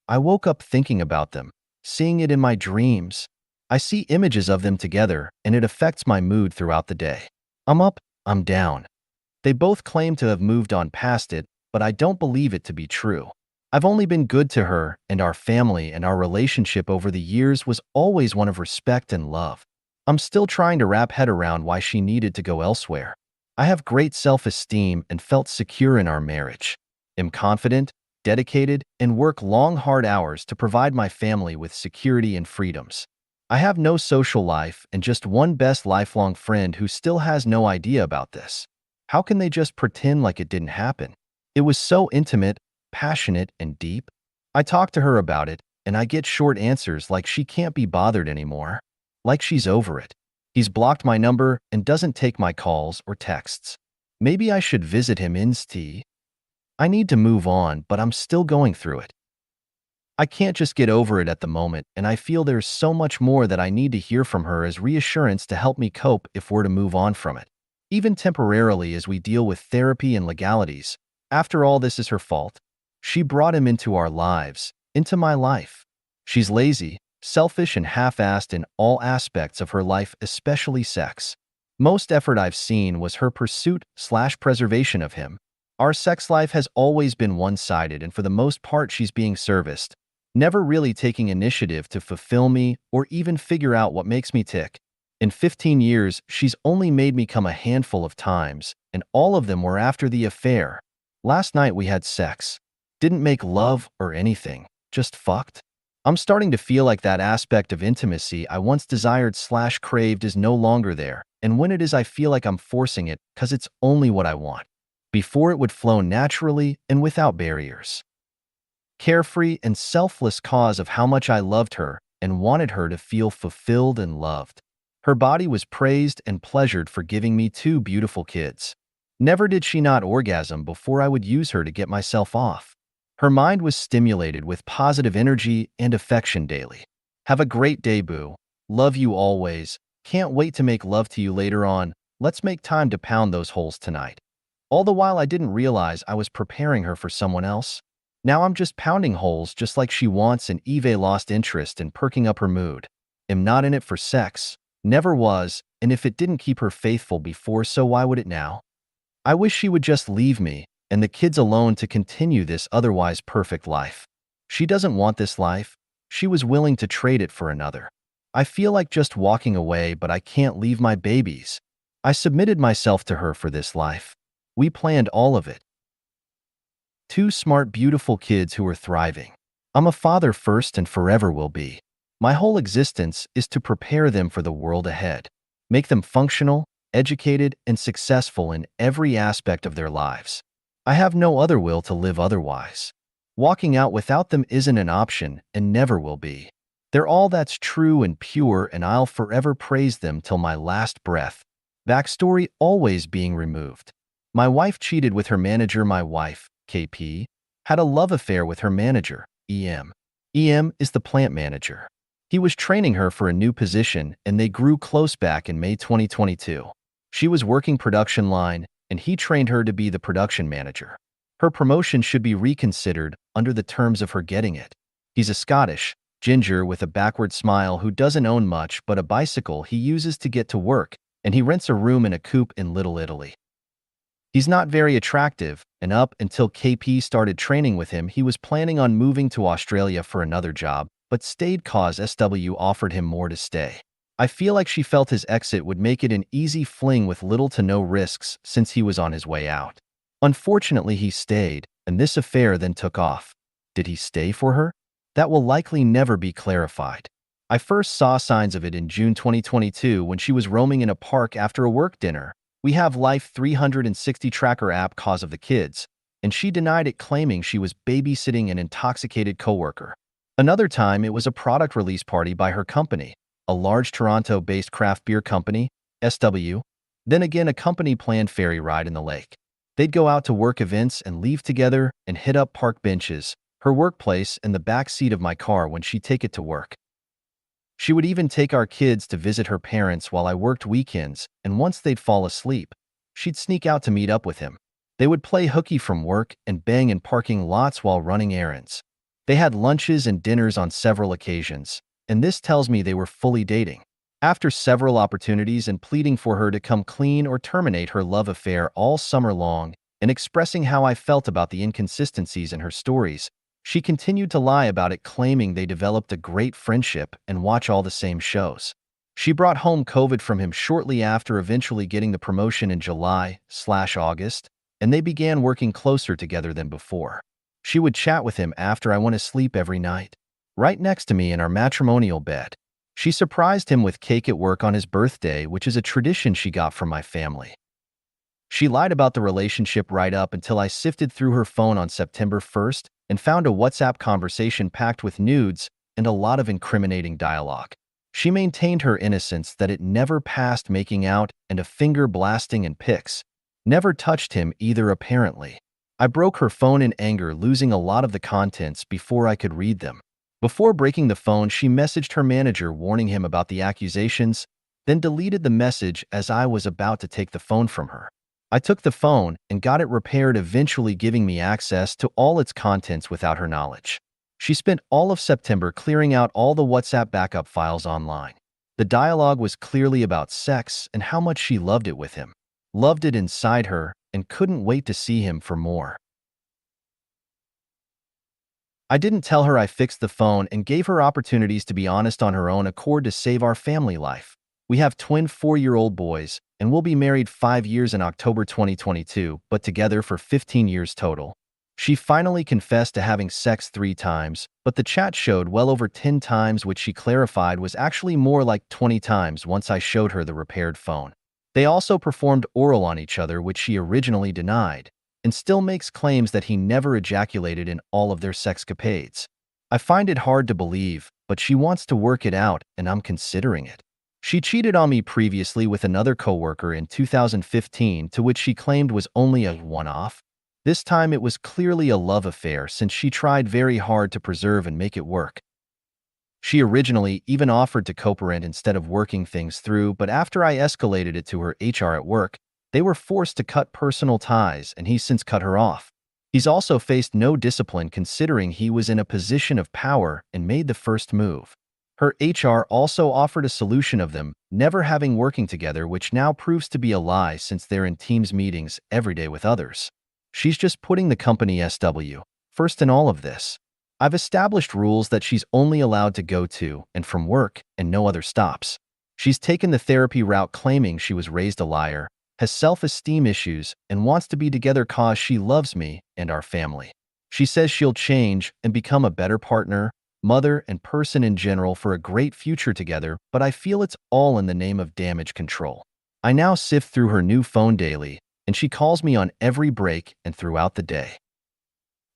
I woke up thinking about them, seeing it in my dreams. I see images of them together, and it affects my mood throughout the day. I'm up, I'm down. They both claim to have moved on past it, but I don't believe it to be true. I've only been good to her and our family, and our relationship over the years was always one of respect and love. I'm still trying to wrap head around why she needed to go elsewhere. I have great self-esteem and felt secure in our marriage. Am confident, dedicated, and work long, hard hours to provide my family with security and freedoms. I have no social life and just one best lifelong friend who still has no idea about this. How can they just pretend like it didn't happen? It was so intimate, passionate, and deep. I talk to her about it, and I get short answers like she can't be bothered anymore. Like she's over it. He's blocked my number and doesn't take my calls or texts. Maybe I should visit him instead. I need to move on, but I'm still going through it. I can't just get over it at the moment, and I feel there's so much more that I need to hear from her as reassurance to help me cope if we're to move on from it. Even temporarily as we deal with therapy and legalities. After all, this is her fault. She brought him into our lives, into my life. She's lazy, selfish, and half-assed in all aspects of her life, especially sex. Most effort I've seen was her pursuit/preservation of him. Our sex life has always been one-sided, and for the most part she's being serviced, never really taking initiative to fulfill me or even figure out what makes me tick. In 15 years, she's only made me come a handful of times, and all of them were after the affair. Last night we had sex. Didn't make love or anything, just fucked. I'm starting to feel like that aspect of intimacy I once desired/craved is no longer there, and when it is I feel like I'm forcing it because it's only what I want. Before it would flow naturally and without barriers. Carefree and selfless cause of how much I loved her and wanted her to feel fulfilled and loved. Her body was praised and pleasured for giving me 2 beautiful kids. Never did she not orgasm before I would use her to get myself off. Her mind was stimulated with positive energy and affection daily. Have a great day, boo. Love you always. Can't wait to make love to you later on. Let's make time to pound those holes tonight. All the while I didn't realize I was preparing her for someone else. Now I'm just pounding holes just like she wants, and Eve lost interest in perking up her mood. Am not in it for sex. Never was, and if it didn't keep her faithful before, so why would it now? I wish she would just leave me and the kids alone to continue this otherwise perfect life. She doesn't want this life. She was willing to trade it for another. I feel like just walking away, but I can't leave my babies. I submitted myself to her for this life. We planned all of it. 2 smart, beautiful kids who are thriving. I'm a father first and forever will be. My whole existence is to prepare them for the world ahead. Make them functional, educated, and successful in every aspect of their lives. I have no other will to live otherwise. Walking out without them isn't an option and never will be. They're all that's true and pure, and I'll forever praise them till my last breath. Backstory always being removed. My wife cheated with her manager. My wife, KP, had a love affair with her manager, EM. EM is the plant manager. He was training her for a new position, and they grew close back in May 2022. She was working production line, and he trained her to be the production manager. Her promotion should be reconsidered under the terms of her getting it. He's a Scottish ginger with a backward smile who doesn't own much but a bicycle he uses to get to work, and he rents a room in a coupe in Little Italy. He's not very attractive, and up until KP started training with him, he was planning on moving to Australia for another job, but stayed cause SW offered him more to stay. I feel like she felt his exit would make it an easy fling with little to no risks since he was on his way out. Unfortunately, he stayed, and this affair then took off. Did he stay for her? That will likely never be clarified. I first saw signs of it in June 2022 when she was roaming in a park after a work dinner. We have Life 360 tracker app cause of the kids, and she denied it, claiming she was babysitting an intoxicated coworker. Another time, it was a product release party by her company, a large Toronto-based craft beer company, SW. Then again, a company planned ferry ride in the lake. They'd go out to work events and leave together and hit up park benches, her workplace, and the back seat of my car when she'd take it to work. She would even take our kids to visit her parents while I worked weekends, and once they'd fall asleep, she'd sneak out to meet up with him. They would play hooky from work and bang in parking lots while running errands. They had lunches and dinners on several occasions, and this tells me they were fully dating. After several opportunities and pleading for her to come clean or terminate her love affair all summer long, and expressing how I felt about the inconsistencies in her stories, she continued to lie about it, claiming they developed a great friendship and watch all the same shows. She brought home COVID from him shortly after eventually getting the promotion in July/August, and they began working closer together than before. She would chat with him after I went to sleep every night, right next to me in our matrimonial bed. She surprised him with cake at work on his birthday, which is a tradition she got from my family. She lied about the relationship right up until I sifted through her phone on September 1st and found a WhatsApp conversation packed with nudes and a lot of incriminating dialogue. She maintained her innocence, that it never passed making out and a finger blasting and pics. Never touched him either, apparently. I broke her phone in anger, losing a lot of the contents before I could read them. Before breaking the phone, she messaged her manager warning him about the accusations, then deleted the message as I was about to take the phone from her. I took the phone and got it repaired, eventually giving me access to all its contents without her knowledge. She spent all of September clearing out all the WhatsApp backup files online. The dialogue was clearly about sex and how much she loved it with him. Loved it inside her and couldn't wait to see him for more. I didn't tell her I fixed the phone and gave her opportunities to be honest on her own accord to save our family life. We have twin 4-year-old boys, and we'll be married 5 years in October 2022, but together for 15 years total. She finally confessed to having sex 3 times, but the chat showed well over 10 times, which she clarified was actually more like 20 times once I showed her the repaired phone. They also performed oral on each other, which she originally denied, and still makes claims that he never ejaculated in all of their sexcapades. I find it hard to believe, but she wants to work it out, and I'm considering it. She cheated on me previously with another coworker in 2015, to which she claimed was only a one-off. This time it was clearly a love affair, since she tried very hard to preserve and make it work. She originally even offered to co-parent instead of working things through, but after I escalated it to her HR at work, they were forced to cut personal ties, and he's since cut her off. He's also faced no discipline, considering he was in a position of power and made the first move. Her HR also offered a solution of them never having working together, which now proves to be a lie since they're in Teams meetings every day with others. She's just putting the company first in all of this. I've established rules that she's only allowed to go to and from work and no other stops. She's taken the therapy route, claiming she was raised a liar, has self-esteem issues, and wants to be together cause she loves me and our family. She says she'll change and become a better partner, mother, and person in general for a great future together, but I feel it's all in the name of damage control. I now sift through her new phone daily, and she calls me on every break and throughout the day.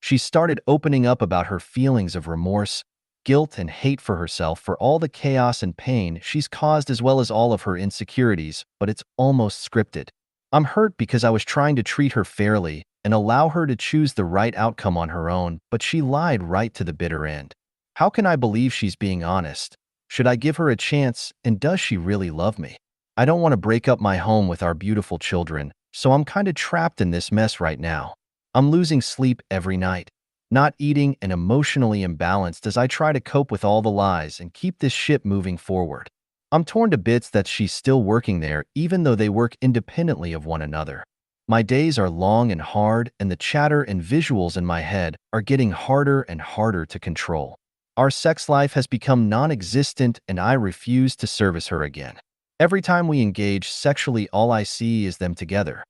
She started opening up about her feelings of remorse, guilt, and hate for herself for all the chaos and pain she's caused, as well as all of her insecurities, but it's almost scripted. I'm hurt because I was trying to treat her fairly and allow her to choose the right outcome on her own, but she lied right to the bitter end. How can I believe she's being honest? Should I give her a chance, and does she really love me? I don't want to break up my home with our beautiful children, so I'm kinda trapped in this mess right now. I'm losing sleep every night, not eating, and emotionally imbalanced as I try to cope with all the lies and keep this ship moving forward. I'm torn to bits that she's still working there, even though they work independently of one another. My days are long and hard, and the chatter and visuals in my head are getting harder and harder to control. Our sex life has become non-existent, and I refuse to service her again. Every time we engage sexually, all I see is them together.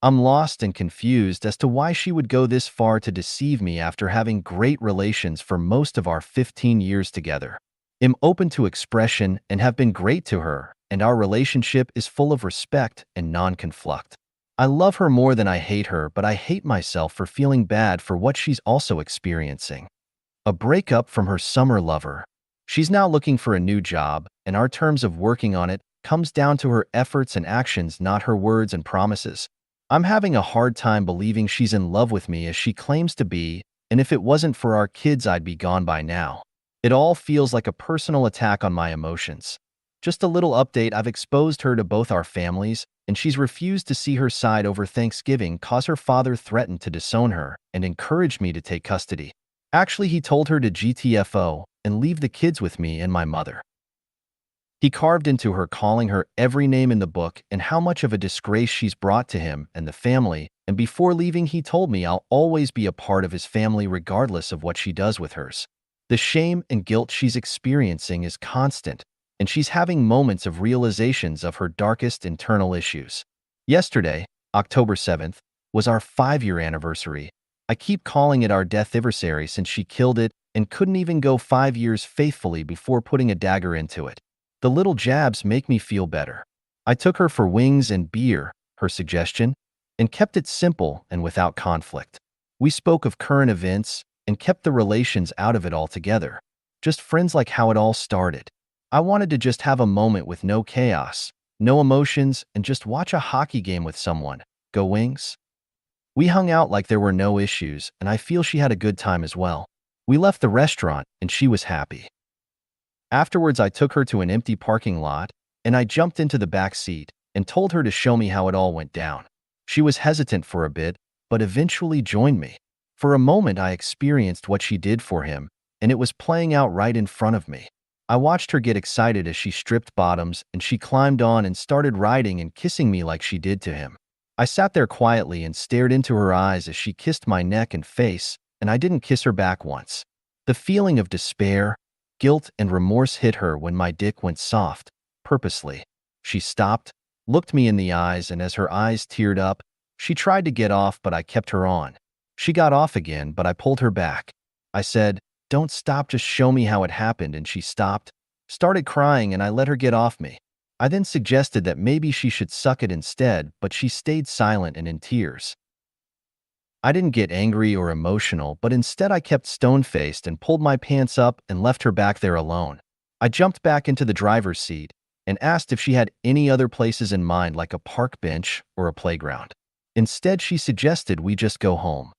I'm lost and confused as to why she would go this far to deceive me after having great relations for most of our 15 years together. I'm open to expression and have been great to her, and our relationship is full of respect and non-conflict. I love her more than I hate her, but I hate myself for feeling bad for what she's also experiencing. A breakup from her summer lover. She's now looking for a new job, and our terms of working on it comes down to her efforts and actions, not her words and promises. I'm having a hard time believing she's in love with me as she claims to be, and if it wasn't for our kids, I'd be gone by now. It all feels like a personal attack on my emotions. Just a little update: I've exposed her to both our families, and she's refused to see her side over Thanksgiving cause her father threatened to disown her and encouraged me to take custody. Actually, he told her to GTFO and leave the kids with me and my mother. He carved into her, calling her every name in the book and how much of a disgrace she's brought to him and the family, and before leaving he told me I'll always be a part of his family regardless of what she does with hers. The shame and guilt she's experiencing is constant, and she's having moments of realizations of her darkest internal issues. Yesterday, October 7th, was our 5-year anniversary. I keep calling it our death-iversary since she killed it and couldn't even go 5 years faithfully before putting a dagger into it. The little jabs make me feel better. I took her for wings and beer, her suggestion, and kept it simple and without conflict. We spoke of current events and kept the relations out of it altogether. Just friends, like how it all started. I wanted to just have a moment with no chaos, no emotions, and just watch a hockey game with someone. Go Wings! We hung out like there were no issues, and I feel she had a good time as well. We left the restaurant, and she was happy. Afterwards, I took her to an empty parking lot, and I jumped into the back seat and told her to show me how it all went down. She was hesitant for a bit, but eventually joined me. For a moment, I experienced what she did for him, and it was playing out right in front of me. I watched her get excited as she stripped bottoms, and she climbed on and started riding and kissing me like she did to him. I sat there quietly and stared into her eyes as she kissed my neck and face, and I didn't kiss her back once. The feeling of despair, guilt, and remorse hit her when my dick went soft, purposely. She stopped, looked me in the eyes, and as her eyes teared up, she tried to get off, but I kept her on. She got off again, but I pulled her back. I said, "Don't stop, just show me how it happened," and she stopped, started crying, and I let her get off me. I then suggested that maybe she should suck it instead, but she stayed silent and in tears. I didn't get angry or emotional, but instead I kept stone-faced and pulled my pants up and left her back there alone. I jumped back into the driver's seat and asked if she had any other places in mind, like a park bench or a playground. Instead, she suggested we just go home.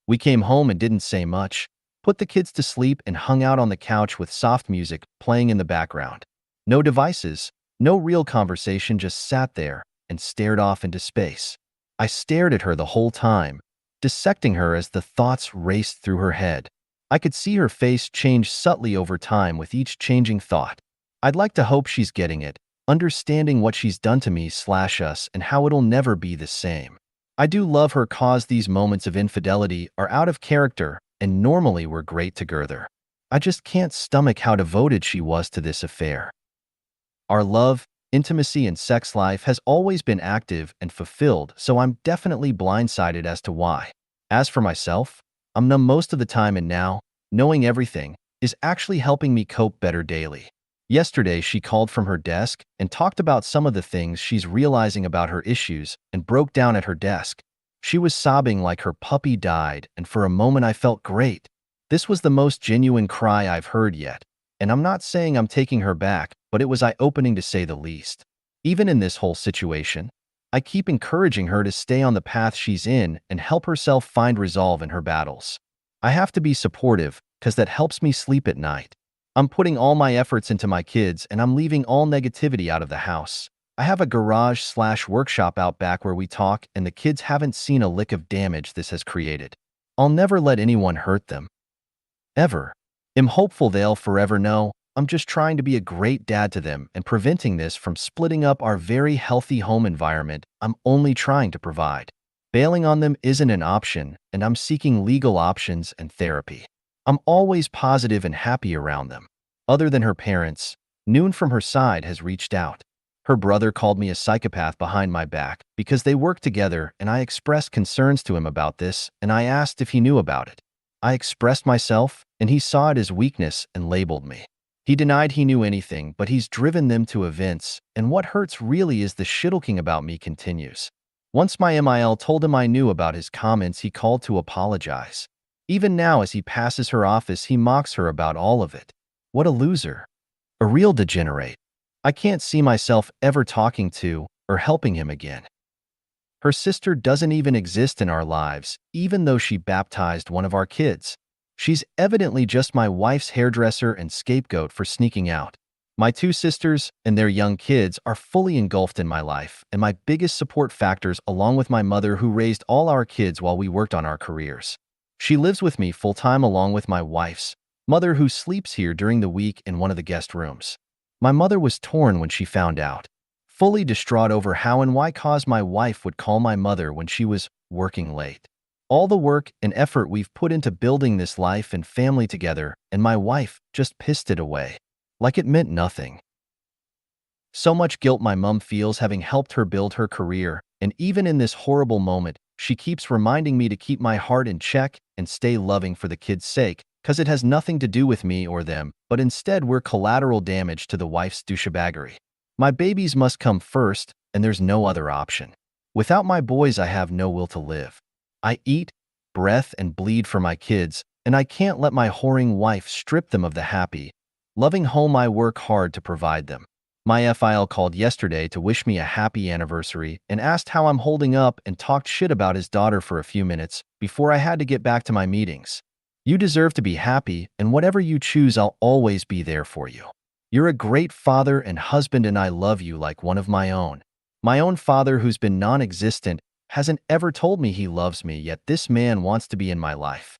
We came home and didn't say much, put the kids to sleep, and hung out on the couch with soft music playing in the background. No devices, no real conversation, just sat there and stared off into space. I stared at her the whole time, dissecting her as the thoughts raced through her head. I could see her face change subtly over time with each changing thought. I'd like to hope she's getting it, understanding what she's done to me/us and how it'll never be the same. I do love her, cause these moments of infidelity are out of character and normally were great together. I just can't stomach how devoted she was to this affair. Our love, intimacy, and sex life has always been active and fulfilled, so I'm definitely blindsided as to why. As for myself, I'm numb most of the time, and now, knowing everything, is actually helping me cope better daily. Yesterday, she called from her desk and talked about some of the things she's realizing about her issues and broke down at her desk. She was sobbing like her puppy died, and for a moment I felt great. This was the most genuine cry I've heard yet, and I'm not saying I'm taking her back, but it was eye-opening to say the least. Even in this whole situation, I keep encouraging her to stay on the path she's in and help herself find resolve in her battles. I have to be supportive, because that helps me sleep at night. I'm putting all my efforts into my kids, and I'm leaving all negativity out of the house. I have a garage/workshop out back where we talk, and the kids haven't seen a lick of damage this has created. I'll never let anyone hurt them. Ever. I'm hopeful they'll forever know I'm just trying to be a great dad to them and preventing this from splitting up our very healthy home environment I'm only trying to provide. Bailing on them isn't an option, and I'm seeking legal options and therapy. I'm always positive and happy around them. Other than her parents, Noon from her side has reached out. Her brother called me a psychopath behind my back because they work together, and I expressed concerns to him about this, and I asked if he knew about it. I expressed myself, and he saw it as weakness and labeled me. He denied he knew anything, but he's driven them to events, and what hurts really is the shit-talking about me continues. Once my MIL told him I knew about his comments, he called to apologize. Even now, as he passes her office, he mocks her about all of it. What a loser. A real degenerate. I can't see myself ever talking to or helping him again. Her sister doesn't even exist in our lives, even though she baptized one of our kids. She's evidently just my wife's hairdresser and scapegoat for sneaking out. My two sisters and their young kids are fully engulfed in my life, and my biggest support factors, along with my mother who raised all our kids while we worked on our careers. She lives with me full-time along with my wife's mother who sleeps here during the week in one of the guest rooms. My mother was torn when she found out, fully distraught over how and why cause my wife would call my mother when she was working late. All the work and effort we've put into building this life and family together, and my wife just pissed it away. Like it meant nothing. So much guilt my mom feels having helped her build her career, and even in this horrible moment, she keeps reminding me to keep my heart in check and stay loving for the kids' sake, because it has nothing to do with me or them, but instead we're collateral damage to the wife's douchebaggery. My babies must come first, and there's no other option. Without my boys, I have no will to live. I eat, breath, and bleed for my kids, and I can't let my whoring wife strip them of the happy, loving home I work hard to provide them. My FIL called yesterday to wish me a happy anniversary and asked how I'm holding up and talked shit about his daughter for a few minutes before I had to get back to my meetings. You deserve to be happy, and whatever you choose, I'll always be there for you. You're a great father and husband, and I love you like one of my own. My own father, who's been non-existent, hasn't ever told me he loves me, yet this man wants to be in my life.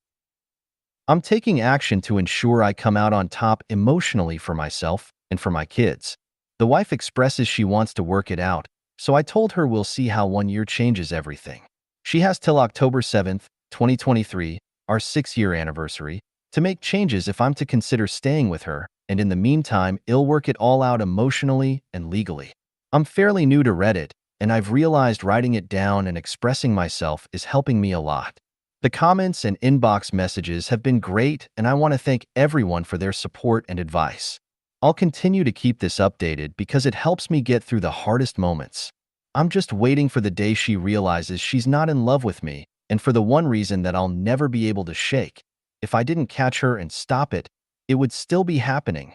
I'm taking action to ensure I come out on top emotionally for myself and for my kids. The wife expresses she wants to work it out, so I told her we'll see how 1 year changes everything. She has till October 7th, 2023, our 6-year anniversary, to make changes if I'm to consider staying with her, and in the meantime, I'll work it all out emotionally and legally. I'm fairly new to Reddit, and I've realized writing it down and expressing myself is helping me a lot. The comments and inbox messages have been great, and I want to thank everyone for their support and advice. I'll continue to keep this updated because it helps me get through the hardest moments. I'm just waiting for the day she realizes she's not in love with me, and for the one reason that I'll never be able to shake. If I didn't catch her and stop it, it would still be happening.